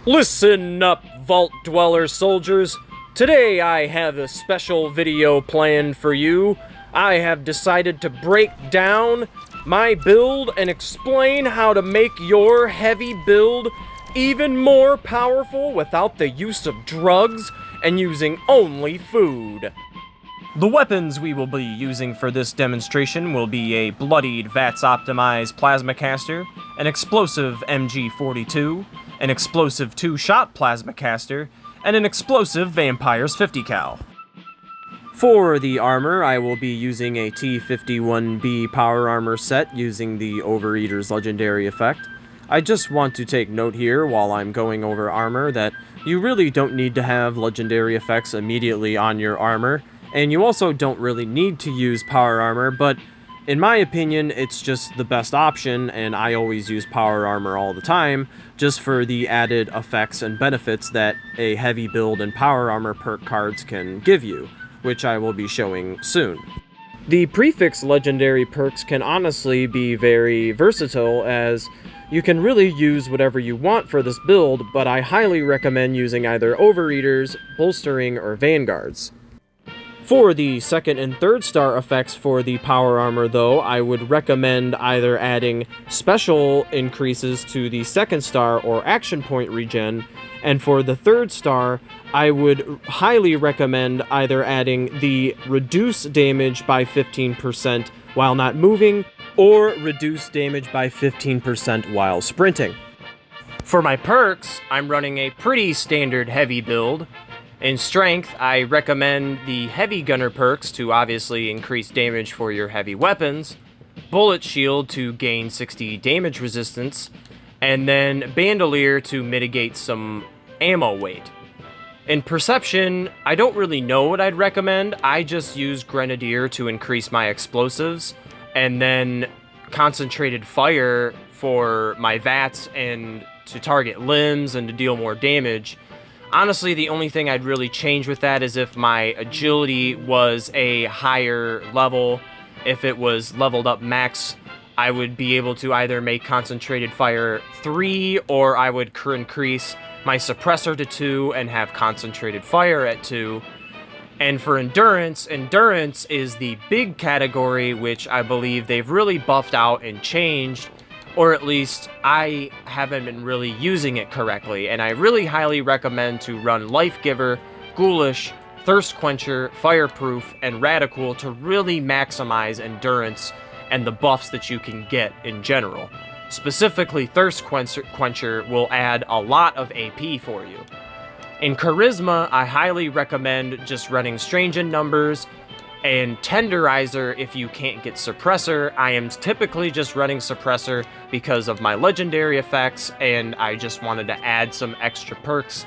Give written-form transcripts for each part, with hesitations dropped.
Listen up, Vault Dweller soldiers. Today I have a special video planned for you. I have decided to break down my build and explain how to make your heavy build even more powerful without the use of drugs and using only food. The weapons we will be using for this demonstration will be a bloodied VATS-optimized plasma caster, an explosive MG42, an explosive 2-shot plasma caster, and an explosive Vampires 50 cal. For the armor, I will be using a T51B power armor set using the Overeater's legendary effect. I just want to take note here while I'm going over armor that you really don't need to have legendary effects immediately on your armor, and you also don't really need to use power armor, but in my opinion, it's just the best option, and I always use power armor all the time, just for the added effects and benefits that a heavy build and power armor perk cards can give you, which I will be showing soon. The prefix legendary perks can honestly be very versatile, as you can really use whatever you want for this build, but I highly recommend using either Overeaters, Bolstering, or Vanguards. For the second and third star effects for the power armor though, I would recommend either adding special increases to the second star or action point regen, and for the third star, I would highly recommend either adding the reduce damage by 15% while not moving, or reduce damage by 15% while sprinting. For my perks, I'm running a pretty standard heavy build. In strength, I recommend the heavy gunner perks to obviously increase damage for your heavy weapons, bullet shield to gain 60 damage resistance, and then bandolier to mitigate some ammo weight. In perception, I don't really know what I'd recommend. I just use grenadier to increase my explosives, and then concentrated fire for my VATS and to target limbs and to deal more damage. Honestly, the only thing I'd really change with that is if my agility was a higher level. If it was leveled up max, I would be able to either make concentrated fire 3, or I would increase my suppressor to 2 and have concentrated fire at 2. And for endurance, endurance is the big category, which I believe they've really buffed out and changed, or at least I haven't been really using it correctly, and I really highly recommend to run Life Giver, Ghoulish, Thirst Quencher, Fireproof, and Radical to really maximize endurance and the buffs that you can get in general. Specifically, Thirst Quencher will add a lot of AP for you. In Charisma, I highly recommend just running Strange in Numbers, and Tenderizer if you can't get Suppressor. I am typically just running Suppressor because of my legendary effects, and I just wanted to add some extra perks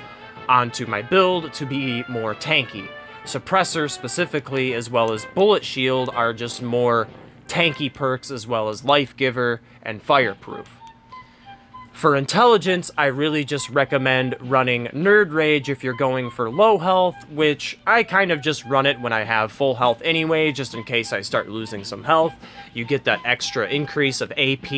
onto my build to be more tanky. Suppressor specifically, as well as Bullet Shield, are just more tanky perks, as well as Life Giver and Fireproof. For intelligence, I really just recommend running Nerd Rage if you're going for low health, which I kind of just run it when I have full health anyway, just in case I start losing some health. You get that extra increase of AP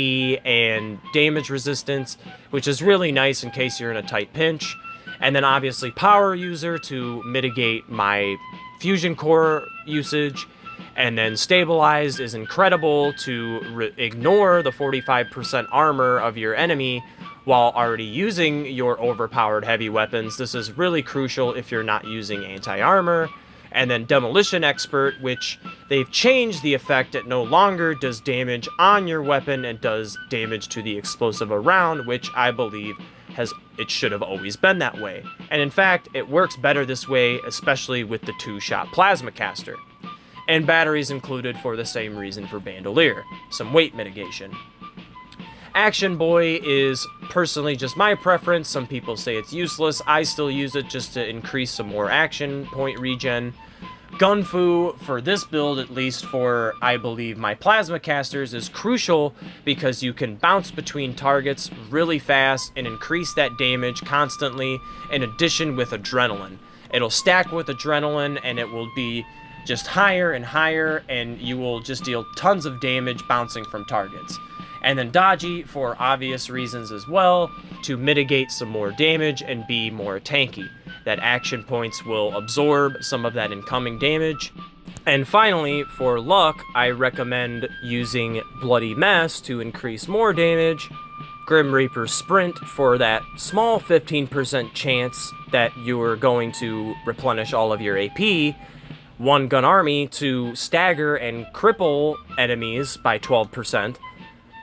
and damage resistance, which is really nice in case you're in a tight pinch. And then obviously Power User to mitigate my Fusion Core usage. And then Stabilized is incredible to ignore the 45% armor of your enemy while already using your overpowered heavy weapons. This is really crucial if you're not using anti-armor. And then Demolition Expert, which they've changed the effect. It no longer does damage on your weapon and does damage to the explosive around, which I believe it should have always been that way. And in fact, it works better this way, especially with the 2-shot plasma caster. And batteries included for the same reason for Bandolier, some weight mitigation. Action Boy is personally just my preference. Some people say it's useless. I still use it just to increase some more action point regen. Gunfu, for this build, at least for, I believe, my plasma casters, is crucial because you can bounce between targets really fast and increase that damage constantly, in addition with adrenaline. It'll stack with adrenaline, and it will be just higher and higher, and you will just deal tons of damage bouncing from targets. And then dodgy for obvious reasons as well, to mitigate some more damage and be more tanky. That action points will absorb some of that incoming damage. And finally, for luck, I recommend using Bloody Mess to increase more damage, Grim Reaper Sprint for that small 15% chance that you're going to replenish all of your AP, One Gun Army to stagger and cripple enemies by 12%,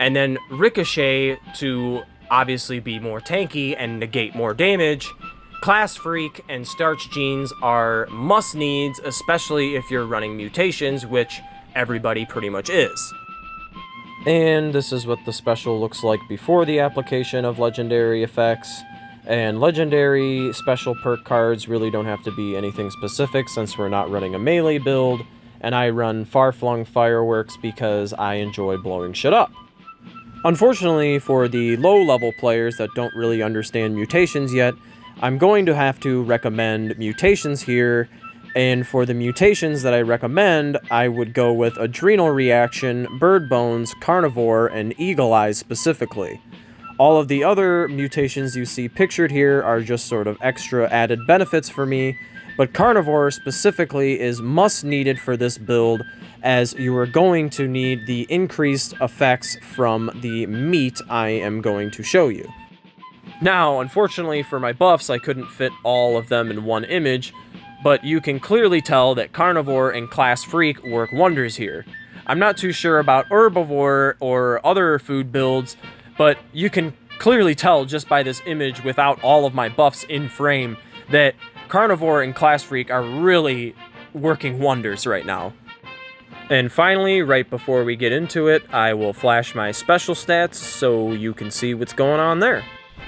and then Ricochet to obviously be more tanky and negate more damage. Class Freak and Starch Genes are must-needs, especially if you're running Mutations, which everybody pretty much is. And this is what the special looks like before the application of legendary effects. And legendary special perk cards really don't have to be anything specific since we're not running a melee build, and I run Far-Flung Fireworks because I enjoy blowing shit up. Unfortunately, for the low-level players that don't really understand Mutations yet, I'm going to have to recommend Mutations here, and for the Mutations that I recommend, I would go with Adrenal Reaction, Bird Bones, Carnivore, and Eagle Eyes specifically. All of the other mutations you see pictured here are just sort of extra added benefits for me, but Carnivore specifically is must needed for this build, as you are going to need the increased effects from the meat I am going to show you. Now, unfortunately for my buffs, I couldn't fit all of them in one image, but you can clearly tell that Carnivore and Class Freak work wonders here. I'm not too sure about Herbivore or other food builds, but you can clearly tell just by this image without all of my buffs in frame that Carnivore and Class Freak are really working wonders right now. And finally, right before we get into it, I will flash my special stats so you can see what's going on there.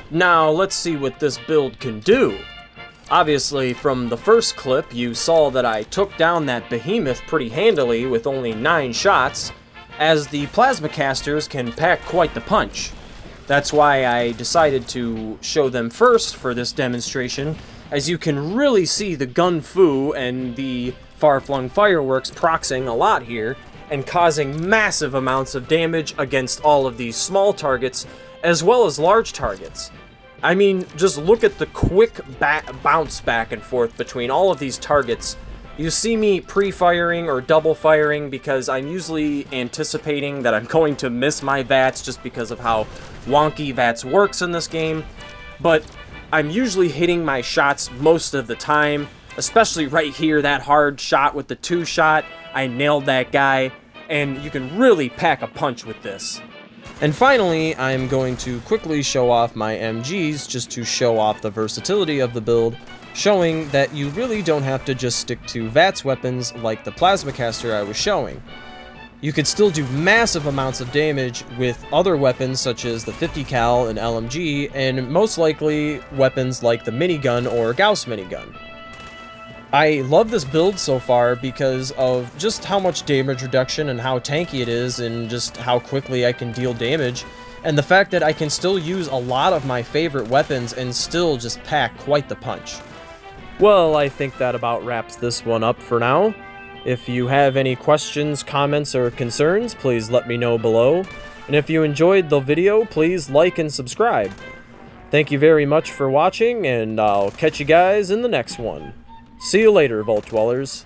Now, let's see what this build can do. Obviously, from the first clip, you saw that I took down that behemoth pretty handily with only 9 shots, as the plasma casters can pack quite the punch. That's why I decided to show them first for this demonstration, as you can really see the gun fu and the far-flung fireworks proxing a lot here, and causing massive amounts of damage against all of these small targets, as well as large targets. I mean, just look at the quick bounce back and forth between all of these targets. You see me pre-firing or double firing because I'm usually anticipating that I'm going to miss my VATS just because of how wonky VATS works in this game. But I'm usually hitting my shots most of the time, especially right here, that hard shot with the 2-shot. I nailed that guy, and you can really pack a punch with this. And finally, I'm going to quickly show off my MGs just to show off the versatility of the build, showing that you really don't have to just stick to VATS weapons like the plasma caster I was showing. You could still do massive amounts of damage with other weapons such as the 50 cal and LMG, and most likely weapons like the minigun or Gauss minigun. I love this build so far because of just how much damage reduction and how tanky it is and just how quickly I can deal damage, and the fact that I can still use a lot of my favorite weapons and still just pack quite the punch. Well, I think that about wraps this one up for now. If you have any questions, comments, or concerns, please let me know below. And if you enjoyed the video, please like and subscribe. Thank you very much for watching, and I'll catch you guys in the next one. See you later, Vault Dwellers.